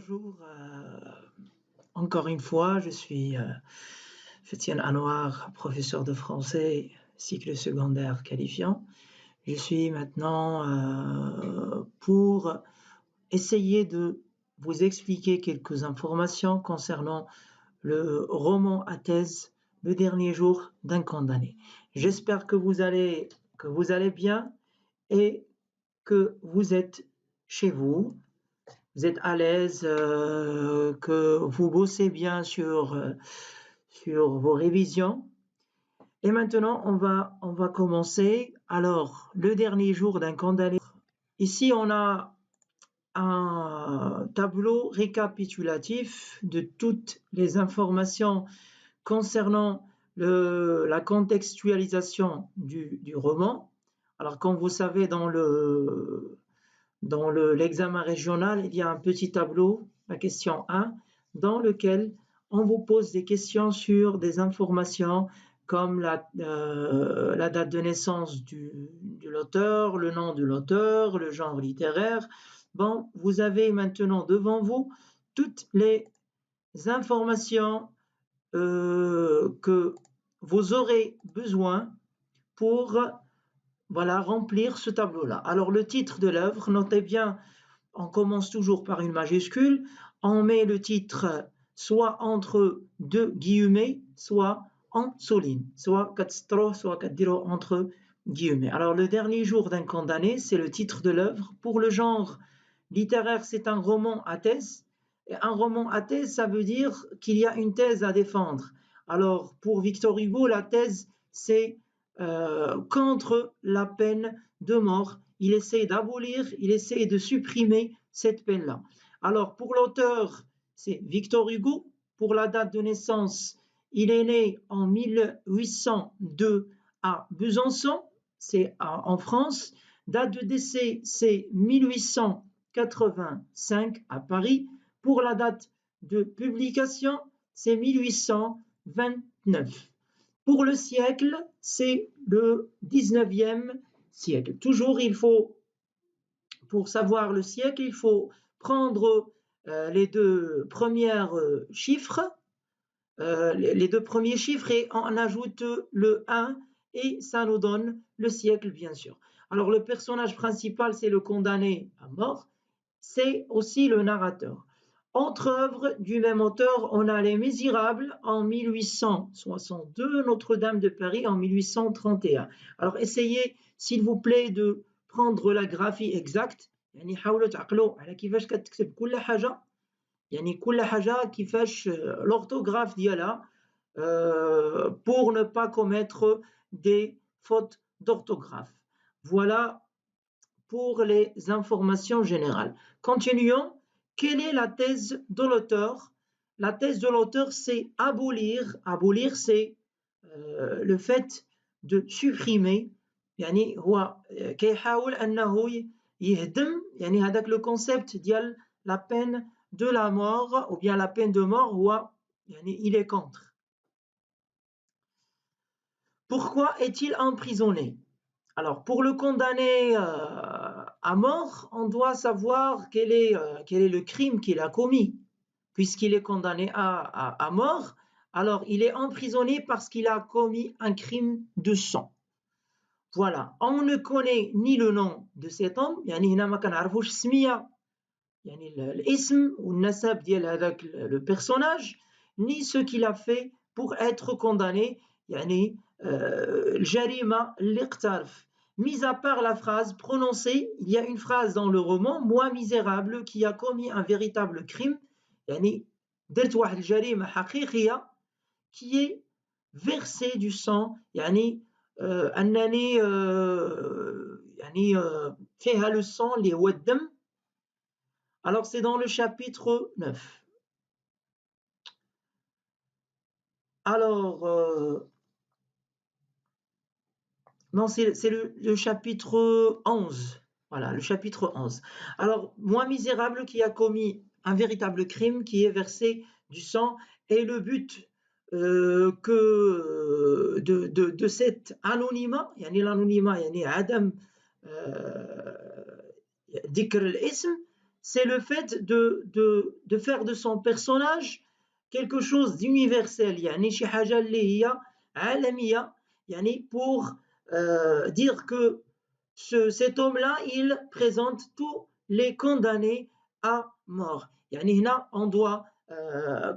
bonjour. Encore une fois, je suis Fetienne Anouar, professeur de français, cycle secondaire qualifiant. Je suis maintenant pour essayer de vous expliquer quelques informations concernant le roman à thèse, Le dernier jour d'un condamné. J'espère que vous allez bien et que vous êtes chez vous. Vous êtes à l'aise, que vous bossez bien sur vos révisions. Et maintenant, on va commencer. Alors, le dernier jour d'un condamné. Ici, on a un tableau récapitulatif de toutes les informations concernant la contextualisation du roman. Alors, comme vous savez, dans l'examen régional, il y a un petit tableau, la question 1, dans lequel on vous pose des questions sur des informations comme la date de naissance de l'auteur, le nom de l'auteur, le genre littéraire. Bon, vous avez maintenant devant vous toutes les informations que vous aurez besoin pour remplir ce tableau-là. Alors, le titre de l'œuvre, notez bien, on commence toujours par une majuscule, on met le titre soit entre deux guillemets, soit en souligne, soit katstro, soit katdiro entre guillemets. Alors, le dernier jour d'un condamné, c'est le titre de l'œuvre. Pour le genre littéraire, c'est un roman à thèse. Et un roman à thèse, ça veut dire qu'il y a une thèse à défendre. Alors, pour Victor Hugo, la thèse, c'est contre la peine de mort. Il essaie d'abolir, il essaie de supprimer cette peine-là. Alors, pour l'auteur, c'est Victor Hugo. Pour la date de naissance, il est né en 1802 à Besançon, c'est en France. Date de décès, c'est 1885 à Paris. Pour la date de publication, c'est 1829. Pour le siècle, c'est le 19e siècle. Toujours, pour savoir le siècle, il faut prendre les deux premiers chiffres, et on ajoute le 1 et ça nous donne le siècle, bien sûr. Alors, le personnage principal, c'est le condamné à mort, c'est aussi le narrateur. Entre œuvres du même auteur, on a Les Misérables en 1862, Notre-Dame de Paris en 1831. Alors essayez, s'il vous plaît, de prendre la graphie exacte. يعني حاولوا تعقلوا على كيفاش كتكتب كل حاجة، يعني كل حاجة كيفاش l'orthographe ديالها pour ne pas commettre des fautes d'orthographe. Voilà pour les informations générales. Continuons. Quelle est la thèse de l'auteur? La thèse de l'auteur, c'est abolir. Abolir, c'est le fait de supprimer. يعني هو كيحاول أنه يهدم يعني هذاك le concept ديال la peine de la mort ou bien la peine de mort هو يعني il est contre. Pourquoi est-il emprisonné? Alors, pour le condamner à mort, on doit savoir quel est le crime qu'il a commis. Puisqu'il est condamné à mort, alors il est emprisonné parce qu'il a commis un crime de sang. Voilà, on ne connaît ni le nom de cet homme, يعني هنا ما كنعرفوش السمية يعني الاسم والنسب ديال هذاك le personnage, ni ce qu'il a fait pour être condamné, يعني الجريمة اللي اقترف. Mis à part la phrase prononcée, il y a une phrase dans le roman, moi misérable, qui a commis un véritable crime, يعني درت واحد الجريمة حقيقية qui est versé du sang, يعني أنني يعني فيها le sang اللي هو الدم. Alors c'est dans le chapitre 9. Alors non, c'est le chapitre 11. Voilà, le chapitre 11. Alors, moi misérable qui a commis un véritable crime qui est versé du sang, et le but de cet anonymat, l'anonymat, عدم ذكر الاسم, c'est le fait de faire de son personnage quelque chose d'universel, يعني شي حاجة اللي هي عالمية، يعني pour dire que cet homme-là, il présente tous les condamnés à mort. يعني هنا on doit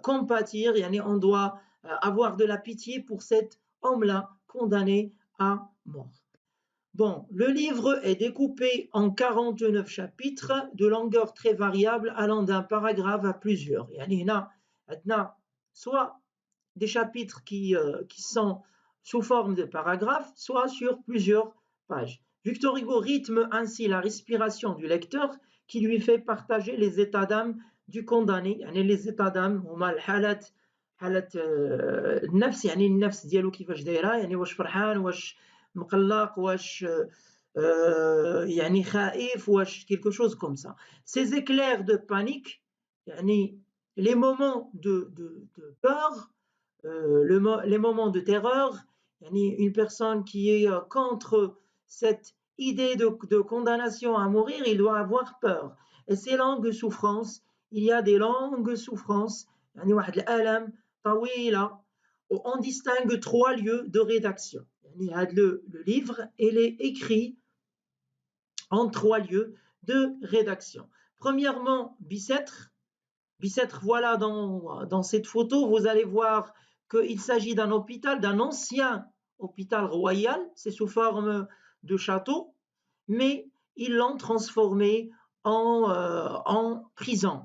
compatir, يعني on doit avoir de la pitié pour cet homme-là condamné à mort. Bon, le livre est découpé en 49 chapitres de longueur très variable allant d'un paragraphe à plusieurs. يعني هنا عندنا soit des chapitres qui sont sous forme de paragraphes, soit sur plusieurs pages. Victor Hugo rythme ainsi la respiration du lecteur qui lui fait partager les états d'âme du condamné. يعني les états d'âme هما الحالات، حالة النفس، يعني النفس ديالو كيفاش دايره، يعني واش فرحان، واش مقلق، واش يعني خائف، واش quelque chose comme ça. Ces éclairs de panique، يعني les moments de peur, les moments de terreur، يعني une personne qui est contre cette idée de condamnation à mourir, il doit avoir peur. Et ces longues souffrances, il y a des longues souffrances، يعني واحد الآلام طويلة. On distingue 3 lieux de rédaction. يعني le livre, il est écrit en 3 lieux de rédaction. Premièrement, Bicêtre. Bicêtre, voilà, dans cette photo, vous allez voir qu'il s'agit d'un hôpital, d'un ancien hôpital royal, c'est sous forme de château, mais ils l'ont transformé en prison.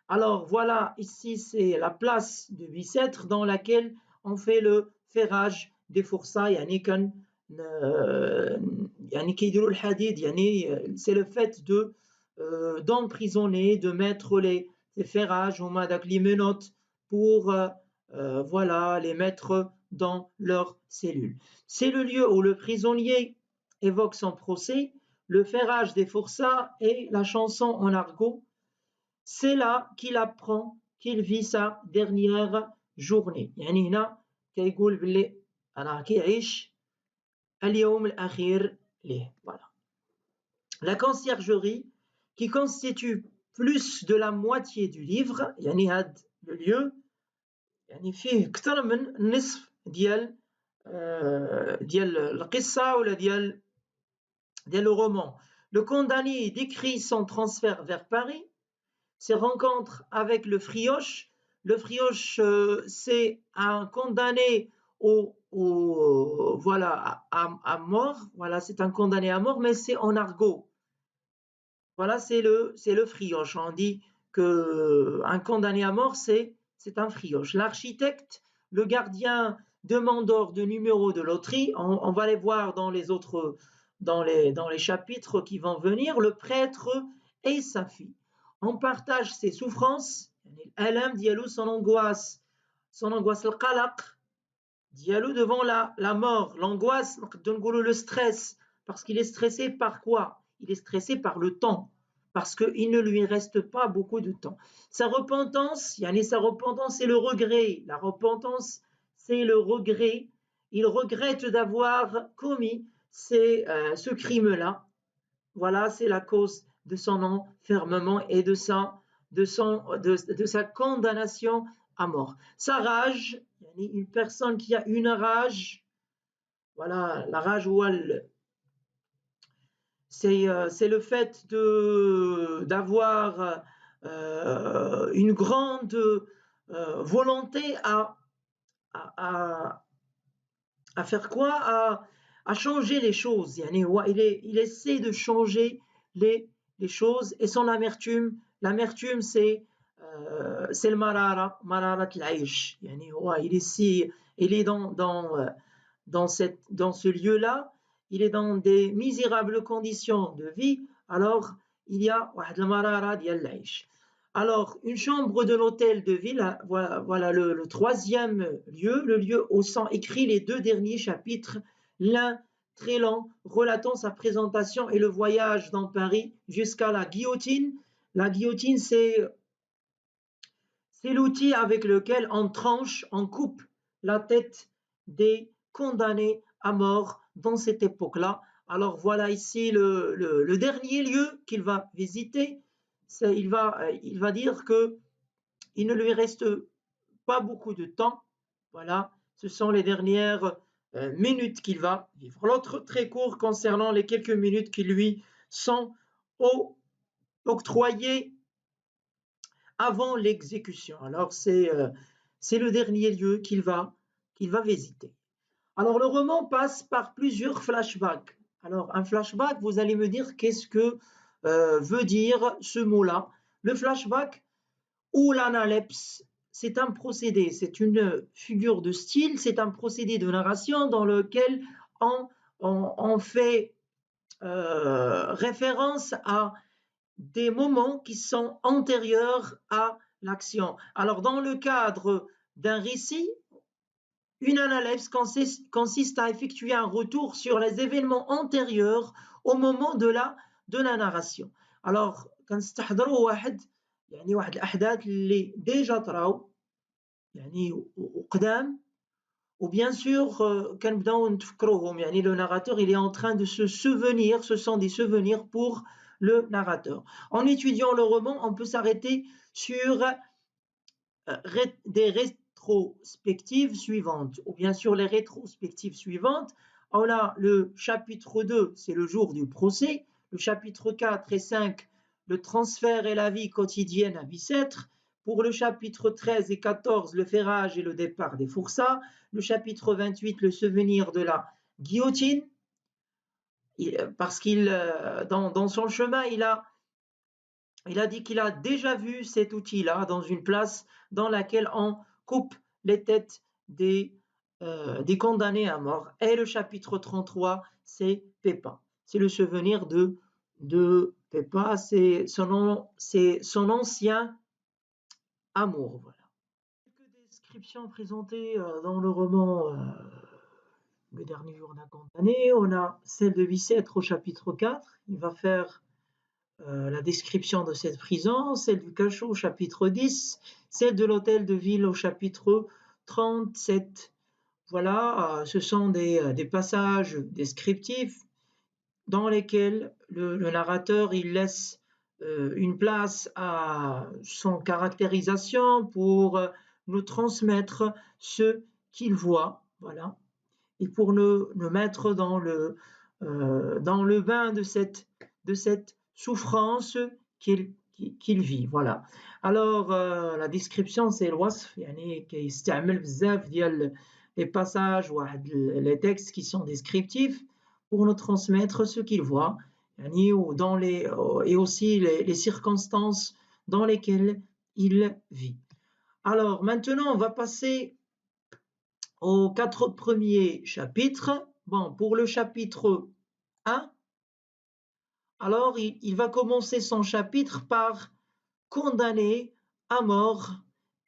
Alors voilà, ici c'est la place de Bicêtre dans laquelle on fait le ferrage des forçats. يعني كان يعني كيديروا الحديد، يعني c'est le fait d'emprisonner, de mettre les ferrages هما داك les menottes pour voilà les mettre dans leurs cellules. C'est le lieu où le prisonnier évoque son procès, le ferrage des forçats et la chanson en argot. C'est là qu'il apprend qu'il vit sa dernière journée. يعني هنا كيقول باللي راه كيعيش اليوم الأخير ليه. Voilà. La conciergerie, qui constitue plus de la moitié du livre، يعني هاد le lieu يعني فيه أكثر من نصف ديال القصة ولا ديال le roman. Le condamné décrit son transfert vers Paris, ses rencontres avec le frioche. Le frioche, c'est un condamné voilà, à mort. Voilà, c'est un condamné à mort, mais c'est en argot. Voilà, c'est le frioche. On dit qu'un condamné à mort, c'est un frioche. L'architecte, le gardien demandeur de numéros de loterie, on va les voir dans les autres, dans les chapitres qui vont venir, le prêtre et sa fille. On partage ses souffrances، يعني الألم ديالو، son angoisse القلق ديالو devant la mort، l'angoisse نقدروا نقولوا le stress، parce qu'il est stressé par quoi? Il est stressé par le temps, parce qu'il ne lui reste pas beaucoup de temps. Sa repentance، يعني sa repentance c'est le regret. La repentance c'est le regret. Il regrette d'avoir commis ce crime-là. Voilà, c'est la cause de son enfermement et de sa condamnation à mort. Sa rage، une personne qui a une rage, voilà, la rage c'est le fait d'avoir une grande volonté à faire quoi? À changer les choses. يعني il essaie de changer les choses. Et son amertume c'est le مرارة العيش. يعني il est dans ce lieu-là, il est dans des misérables conditions de vie. Alors il y a واحد المرارة ديال العيش. Alors, une chambre de l'hôtel de ville, voilà le troisième lieu, le lieu où sont écrits les 2 derniers chapitres, l'un très long, relatant sa présentation et le voyage dans Paris jusqu'à la guillotine. La guillotine, c'est l'outil avec lequel on tranche, on coupe la tête des condamnés à mort dans cette époque-là. Alors voilà ici le dernier lieu qu'il va visiter, il va dire que il ne lui reste pas beaucoup de temps. Voilà, ce sont les dernières minutes qu'il va vivre. L'autre très court concernant les quelques minutes qui lui sont octroyées avant l'exécution. Alors c'est le dernier lieu qu'il va visiter. Alors le roman passe par plusieurs flashbacks. Alors un flashback, vous allez me dire qu'est-ce que veut dire ce mot-là. Le flashback ou l'analepse, c'est un procédé, c'est une figure de style, c'est un procédé de narration dans lequel on fait référence à des moments qui sont antérieurs à l'action. Alors dans le cadre d'un récit, une analepse consiste à effectuer un retour sur les événements antérieurs au moment de la narration. Alors كنستحضروا واحد الأحداث اللي ديجا طراو وقدام ou bien sûr كنبداو نتفكروهم le narrateur il est en train de se souvenir, ce sont des souvenirs pour le narrateur. En étudiant le roman, on peut s'arrêter sur des rétrospectives suivantes, ou bien sûr les rétrospectives suivantes. On a le chapitre 2, c'est le jour du procès, le chapitre 4 et 5, le transfert et la vie quotidienne à Bicêtre, pour le chapitre 13 et 14, le ferrage et le départ des forçats, le chapitre 28, le souvenir de la guillotine, parce qu'il, dans son chemin, il a dit qu'il a déjà vu cet outil-là dans une place dans laquelle on coupe les têtes des condamnés à mort. Et le chapitre 33, c'est Pépin. C'est le souvenir de Pépin, c'est son ancien amour. Voilà. Quelques descriptions présentées dans le roman Le dernier jour d'un condamné. On a celle de Bicêtre au chapitre 4. Il va faire la description de cette prison, celle du cachot au chapitre 10, celle de l'hôtel de ville au chapitre 37. Voilà, ce sont des passages descriptifs dans lesquels le narrateur il laisse une place à son caractérisation pour nous transmettre ce qu'il voit, voilà, et pour nous mettre dans le bain de cette souffrance qu'il vit. Voilà. Alors la description c'est الوصف يعني كيستعمل بزاف ديال les passages ou les textes qui sont descriptifs pour nous transmettre ce qu'il voit يعني et aussi les circonstances dans lesquelles il vit. Alors maintenant on va passer aux 4 premiers chapitres. Bon, pour le chapitre 1, alors il va commencer son chapitre par condamner à mort,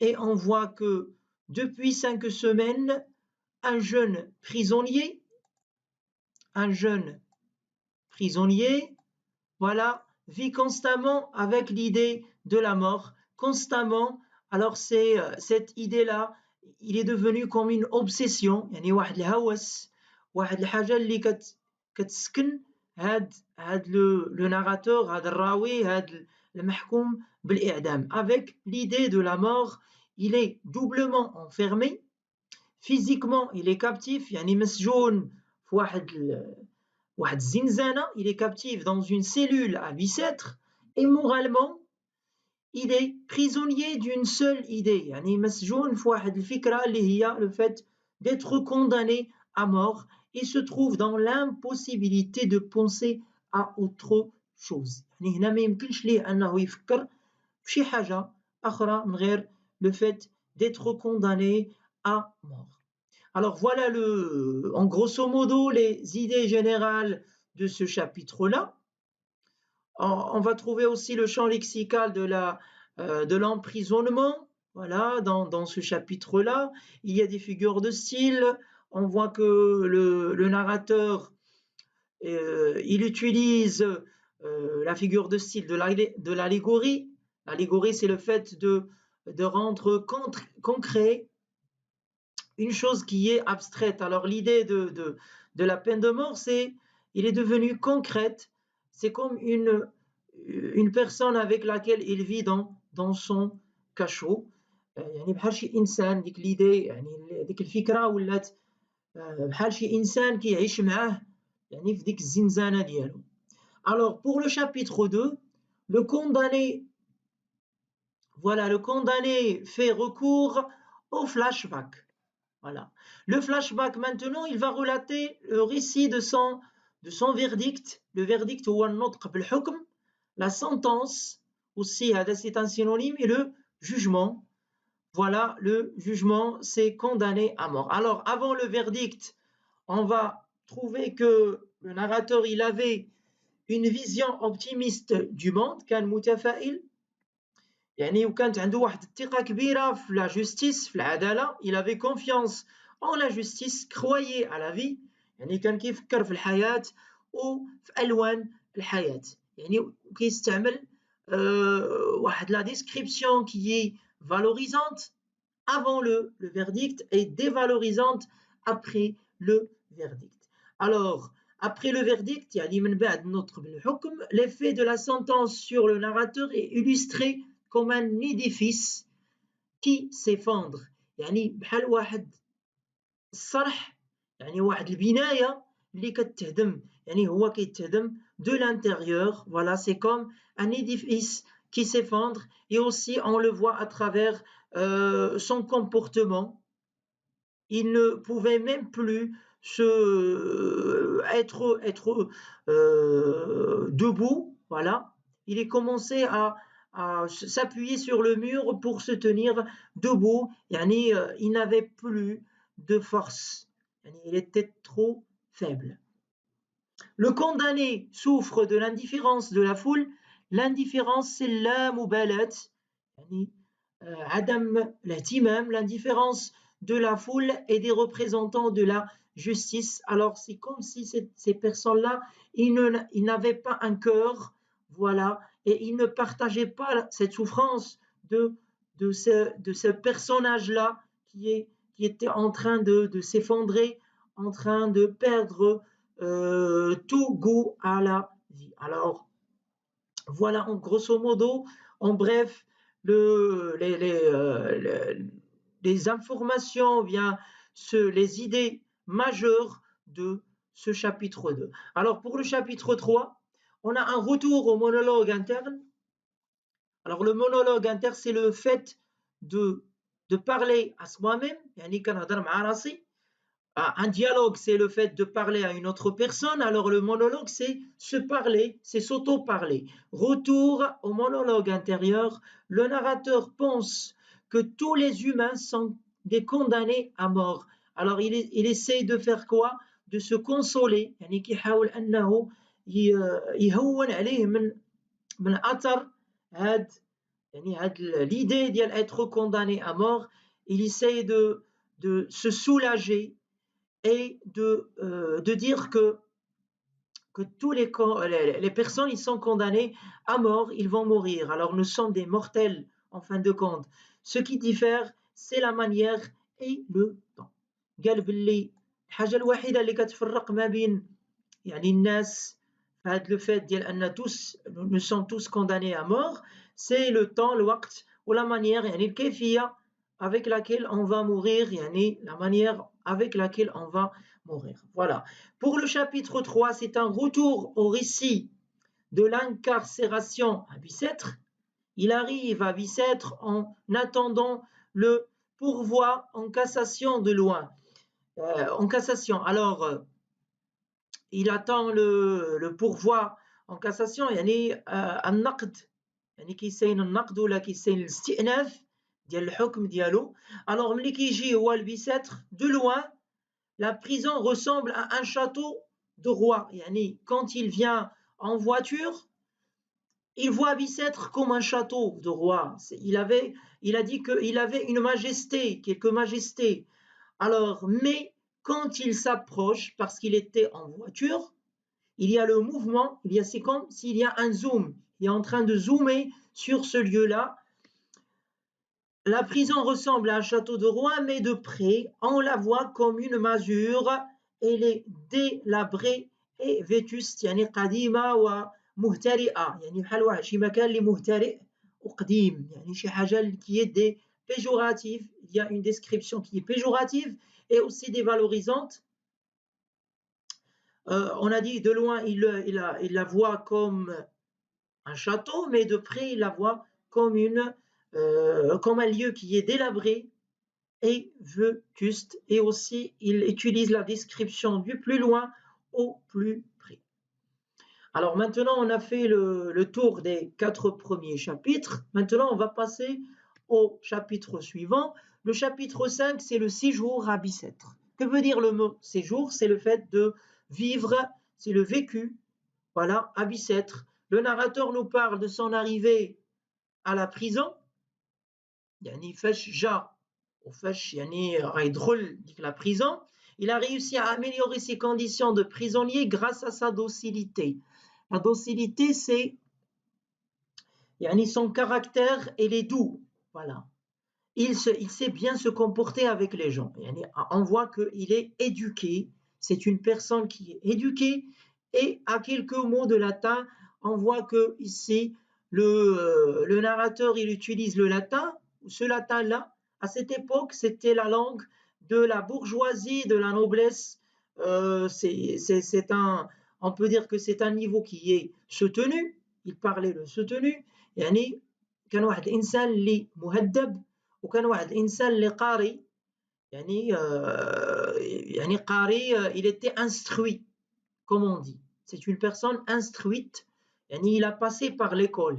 et on voit que depuis 5 semaines, un jeune prisonnier, voilà, vit constamment avec l'idée de la mort, constamment. Alors c'est cette idée-là, il est devenu comme une obsession, يعني واحد الهوس، واحد الحاجة اللي كتسكن هاد le narrateur، هاد الراوي، هاد المحكوم بالإعدام. Avec l'idée de la mort, il est doublement enfermé. Physiquement, il est captif، يعني مسجون في واحد الزنزانة، il est captif dans une cellule à Bicêtre, et moralement, il est prisonnier d'une seule idée، يعني مسجون في واحد الفكرة اللي هي le fait d'être condamné à mort, et se trouve dans l'impossibilité de penser à autre chose. يعني هنا ما يمكنش ليه أنه يفكر في شي حاجة أخرى من غير le fait d'être condamné à mort. Alors voilà en grosso modo les idées générales de ce chapitre-là. On va trouver aussi le champ lexical de l'emprisonnement. Voilà, dans ce chapitre-là, il y a des figures de style. On voit que le narrateur, il utilise la figure de style de l'allégorie. L'allégorie, c'est le fait de rendre concret une chose qui est abstraite. Alors l'idée de la peine de mort, il est devenu concrète. C'est comme une personne avec laquelle il vit dans son cachot. يعني بحال شي انسان ديك ليدي يعني ديك الفكره ولات بحال شي انسان كيعيش معاه يعني في ديك الزنزانه ديالو. Alors pour le chapitre 2, le condamné voilà, le condamné fait recours au flashback. Voilà. Le flashback maintenant, il va relater le récit de son verdict. Le verdict هو النطق بالحكم, la sentence aussi, c'est un synonyme, et le jugement. Voilà, le jugement, c'est condamné à mort. Alors, avant le verdict, on va trouver que le narrateur, il avait une vision optimiste du monde, كان متفائل, يعني وكانت عنده واحد الثقة كبيرة في la justice, في العدالة. Il avait confiance en la justice, croyait à la vie, يعني كان كيفكر في الحياة وفي ألوان الحياة, يعني كيستعمل واحد la description qui est valorisante avant le verdict et dévalorisante après le verdict. Alors, après le verdict, يعني من بعد النطق بالحكم, l'effet de la sentence sur le narrateur est illustré comme un édifice qui s'effondre. يعني بحال واحد الصرح, يعني واحد البناية اللي كتهدم, يعني هو كيتهدم de l'intérieur. Voilà, c'est comme un édifice qui s'effondre, et aussi on le voit à travers son comportement. Il ne pouvait même plus être debout. Voilà, il est commencé à s'appuyer sur le mur pour se tenir debout. Yani, il n'avait plus de force, yani, il était trop faible. Le condamné souffre de l'indifférence de la foule. L'indifférence, c'est la mubalat, yani, adam l'ihtimam, l'indifférence de la foule et des représentants de la justice. Alors c'est comme si ces personnes-là, ils n'avaient pas un cœur, voilà, et ils ne partageaient pas cette souffrance de ce personnage-là qui était en train de s'effondrer, en train de perdre tout goût à la vie. Alors voilà, en grosso modo, en bref, les informations, bien les idées majeures de ce chapitre 2. Alors pour le chapitre 3, on a un retour au monologue interne. Alors le monologue interne, c'est le fait de parler à soi-même, يعني كنهضر مع راسي. Un dialogue, c'est le fait de parler à une autre personne. Alors le monologue, c'est se parler, c'est s'auto-parler. Retour au monologue intérieur, le narrateur pense que tous les humains sont des condamnés à mort. Alors il essaie de faire quoi? De se consoler, يعني كيحاول أنه يهون عليه من أثر هاد l'idée d'être condamné à mort. Il essaie de se soulager et de dire que tous les personnes, ils sont condamnées à mort, ils vont mourir. Alors nous sommes des mortels en fin de compte. Ce qui diffère, c'est la manière et le temps. قال باللي الحاجة الوحيدة اللي كتفرق ما بين يعني الناس في هذا le fait ديال أن nous sommes tous condamnés à mort, c'est le temps, الوقت, ou la manière, يعني الكيفية avec laquelle on va mourir, yani la manière avec laquelle on va mourir. Voilà. Pour le chapitre 3, c'est un retour au récit de l'incarcération à Bicêtre. Il arrive à Bicêtre en attendant le pourvoi en cassation de loin. En cassation. Alors, il attend le pourvoi en cassation, يعني النقد, يعني كيساين النقد ولا كيساين الاستئناف ديال الحكم ديالو. Alors ملي كيجي هو لبيساتر, de loin, la prison ressemble à un château de roi. يعني quand il vient en voiture, il voit Bicêtre comme un château de roi. Il a dit qu'il avait une majesté, quelques majestés. Alors, mais quand il s'approche, parce qu'il était en voiture, il y a le mouvement, c'est comme s'il y a un zoom. Il est en train de zoomer sur ce lieu-là. La prison ressemble à un château de roi, mais de près, on la voit comme une masure. Elle est délabrée et vétuste, يعني قديمة مهترئة، يعني بحال واحد شي مكان اللي مهترئ وقديم، يعني شي حاجة qui est des péjoratifs. Il y a une description qui est péjorative et aussi dévalorisante. On a dit de loin, il la voit comme un château, mais de près, il la voit comme comme un lieu qui est délabré et vétuste. Et aussi, il utilise la description du plus loin au plus près. Alors maintenant, on a fait le tour des 4 premiers chapitres. Maintenant, on va passer au chapitre suivant. Le chapitre 5, c'est le séjour à Bicêtre. Que veut dire le mot séjour? C'est le fait de vivre, c'est le vécu, voilà, à Bicêtre. Le narrateur nous parle de son arrivée à la prison. يعني فاش جا وفاش يعني غيدخل ديك la prison. Il a réussi à améliorer ses conditions de prisonnier grâce à sa docilité. La docilité, c'est son caractère, il est doux. Voilà. Il sait bien se comporter avec les gens. On voit qu'il est éduqué. C'est une personne qui est éduquée. Et à quelques mots de latin, on voit que ici, le narrateur, il utilise le latin. Ce latin-là, à cette époque, c'était la langue de la bourgeoisie, de la noblesse. On peut dire que c'est un niveau qui est soutenu. Il parlait le soutenu. يعني كان واحد الإنسان اللي مهذب وكان واحد الإنسان اللي قاري قاري il était instruit comme on dit. C'est une personne instruite. il a passé par l'école.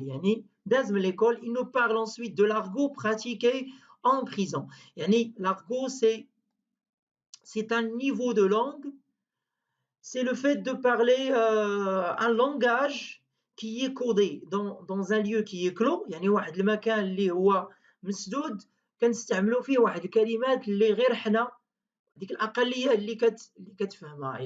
داز من l'école. Il nous parle ensuite de l'argot pratiqué en prison. L'argot, c'est un niveau de langue. C'est le fait de parler un langage qui est codé dans un lieu qui est clos. يعني واحد المكان اللي هو مسدود كنستعملوا فيه واحد الكلمات اللي غير حنا ديك الأقلية اللي كتفهمها.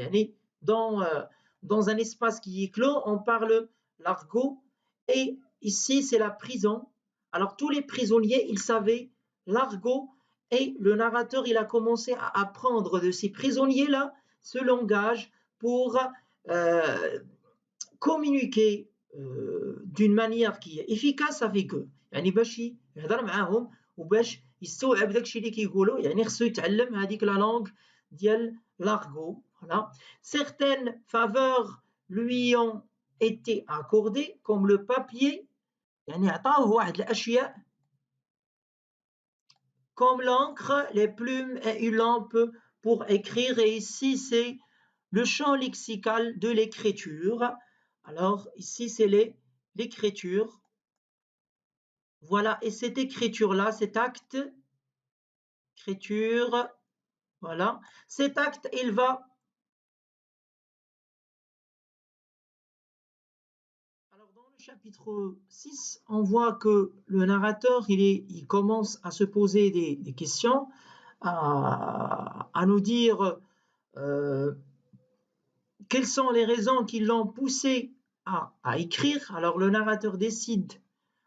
Dans un espace qui est clos, on parle l'argot. Et ici, c'est la prison. Alors, tous les prisonniers, ils savaient l'argot. Et le narrateur, il a commencé à apprendre de ces prisonniers-là ce langage pour communiquer d'une manière qui est efficace avec eux. باش يهضر معاهم وباش يستوعب داكشي اللي كيقولوا. خصو يتعلم هذيك لا لونغ ديال l'argot. Voilà. Certaines faveurs lui ont été accordées comme le papier. عطاوه واحد الاشياء comme l'encre, les plumes et une lampe pour écrire. Et ici, c'est le champ lexical de l'écriture. Alors, ici, c'est l'écriture. Voilà, et cette écriture-là, cet acte, écriture, voilà, cet acte, il va... Alors, dans le chapitre 6, on voit que le narrateur, il commence à se poser des questions, à nous dire quelles sont les raisons qui l'ont poussé à écrire. Alors, le narrateur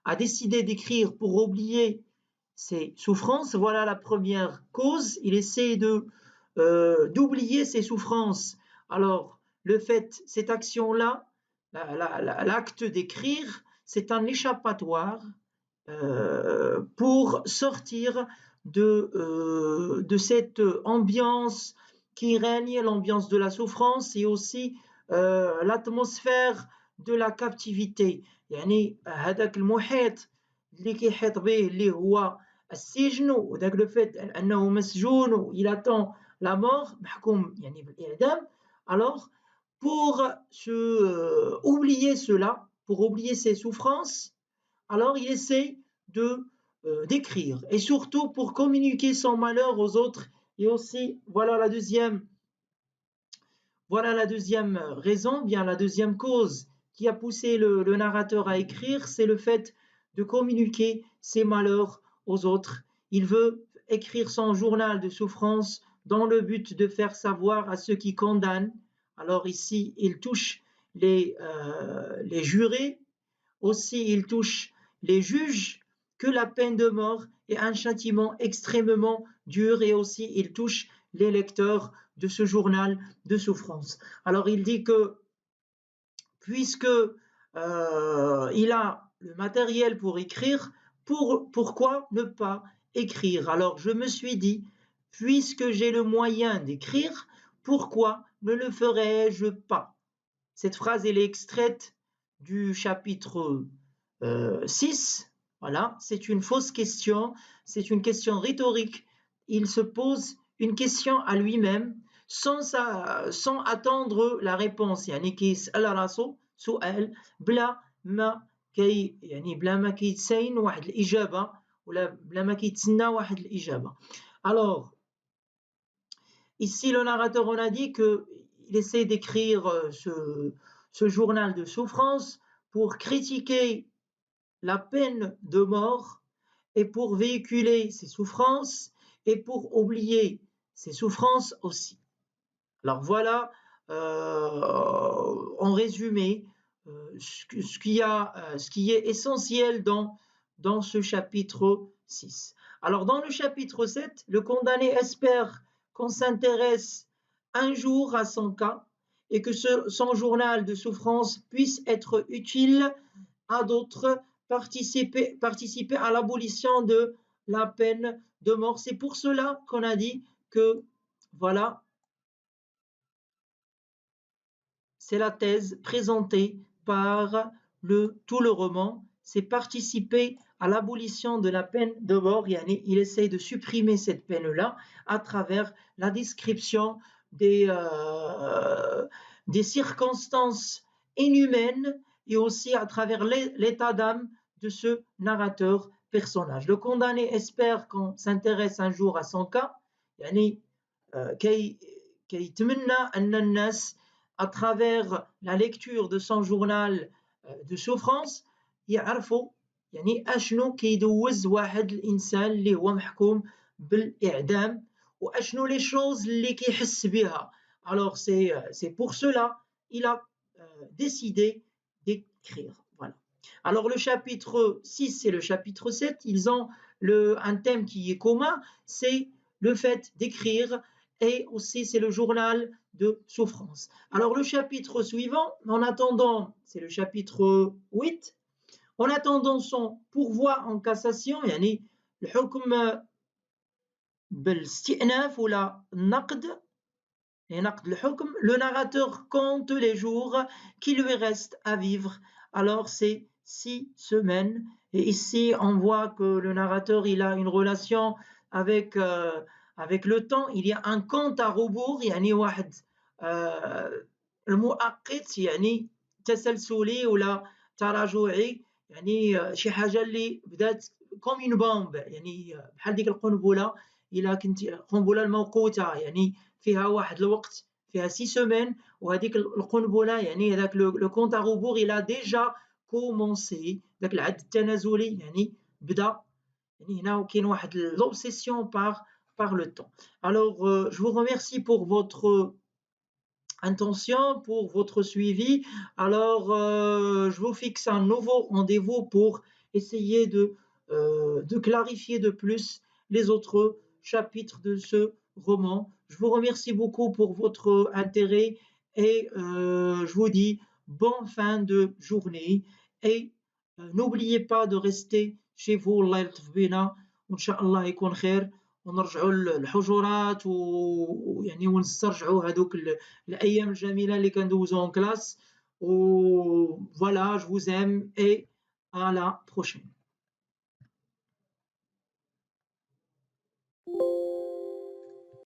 a décidé d'écrire pour oublier ses souffrances. Voilà la première cause. Il essaie d'oublier ses souffrances. Alors, cette action-là, l'acte d'écrire, c'est un échappatoire pour sortir de cette ambiance qui règne, l'ambiance de la souffrance et aussi l'atmosphère de la captivité. هذاك المحيط اللي كيحيط به اللي هو السجن وداك لو فيت انه مسجون و il attend la mort محكوم بالإعدام. Alors pour oublier cela, pour oublier ses souffrances, alors il essaie d'écrire et surtout pour communiquer son malheur aux autres. Et aussi, voilà la deuxième raison, bien la deuxième cause qui a poussé le narrateur à écrire, c'est le fait de communiquer ses malheurs aux autres. Il veut écrire son journal de souffrance dans le but de faire savoir à ceux qui condamnent. Alors ici, il touche les jurés, aussi il touche les juges, que la peine de mort est un châtiment extrêmement dur, et aussi il touche les lecteurs de ce journal de souffrance. Alors il dit que puisque il a le matériel pour écrire, pourquoi ne pas écrire? Alors je me suis dit, puisque j'ai le moyen d'écrire, pourquoi ne le ferais-je pas? Cette phrase elle est extraite du chapitre 6. Voilà, c'est une fausse question, c'est une question rhétorique. Il se pose une question à lui-même sans attendre la réponse. يعني كيسأل راسو سؤال بلا ما بلا ما كيتساين واحد الإجابة ولا بلا ما كيتسنى واحد الإجابة. Alors, ici le narrateur on a dit qu'il essaie d'écrire ce journal de souffrance pour critiquer la peine de mort et pour véhiculer ses souffrances et pour oublier ses souffrances aussi. Alors voilà, en résumé, ce qui est essentiel dans ce chapitre 6. Alors dans le chapitre 7, le condamné espère qu'on s'intéresse un jour à son cas et que son journal de souffrance puisse être utile à d'autres, participer à l'abolition de la peine de mort. C'est pour cela qu'on a dit que, voilà, c'est la thèse présentée par tout le roman, c'est participer à l'abolition de la peine de mort. Il essaye de supprimer cette peine-là à travers la description des circonstances inhumaines et aussi à travers l'état d'âme de ce narrateur personnage. Le condamné espère qu'on s'intéresse un jour à son cas, كي يتمنى أن الناس à travers la lecture de son journal de souffrance يعرفوا أشنو كيدوز واحد الإنسان اللي هو محكوم بالإعدام وأشنو les choses اللي كيحس بها. Alors c'est pour cela il a décidé d'écrire. Voilà. Alors le chapitre 6 et le chapitre 7, ils ont un thème qui est commun, c'est le fait d'écrire et aussi c'est le journal de souffrance. Alors le chapitre suivant, en attendant, c'est le chapitre 8, en attendant son pourvoi en cassation, يعني الحكم بالاستئناف ولا النقد le narrateur compte les jours qui lui restent à vivre. Alors c'est 6 semaines. Et ici, on voit que le narrateur, il a une relation avec le temps. Il y a un compte à rebours. يعني واحد المؤقت يعني تسلسلي ولا تراجعي يعني شي حاجة اللي بدات كوم une bombe يعني بحال ديك القنبلة إلا كنتي القنبلة الموقوتة يعني فيها واحد الوقت فيها 6 سيمين وهذيك القنبله يعني هذاك لو كونت روبور il a déjà commencé داك العد التنازلي يعني بدا يعني هنا كاين واحد l'obsession par le temps. Alors je vous remercie pour votre intention, pour votre suivi. Alors je vous fixe un nouveau rendez-vous pour essayer de clarifier de plus les autres chapitres de ce roman. Je vous remercie beaucoup pour votre intérêt et je vous dis bonne fin de journée et n'oubliez pas de rester chez vous. الله يلطف بينا وإن شاء الله يكون خير ونرجعوا للحجرات ويعني ونسترجعوا هذوك الأيام الجميلة اللي كندوزو en classe. Voilà, je vous aime et à la prochaine.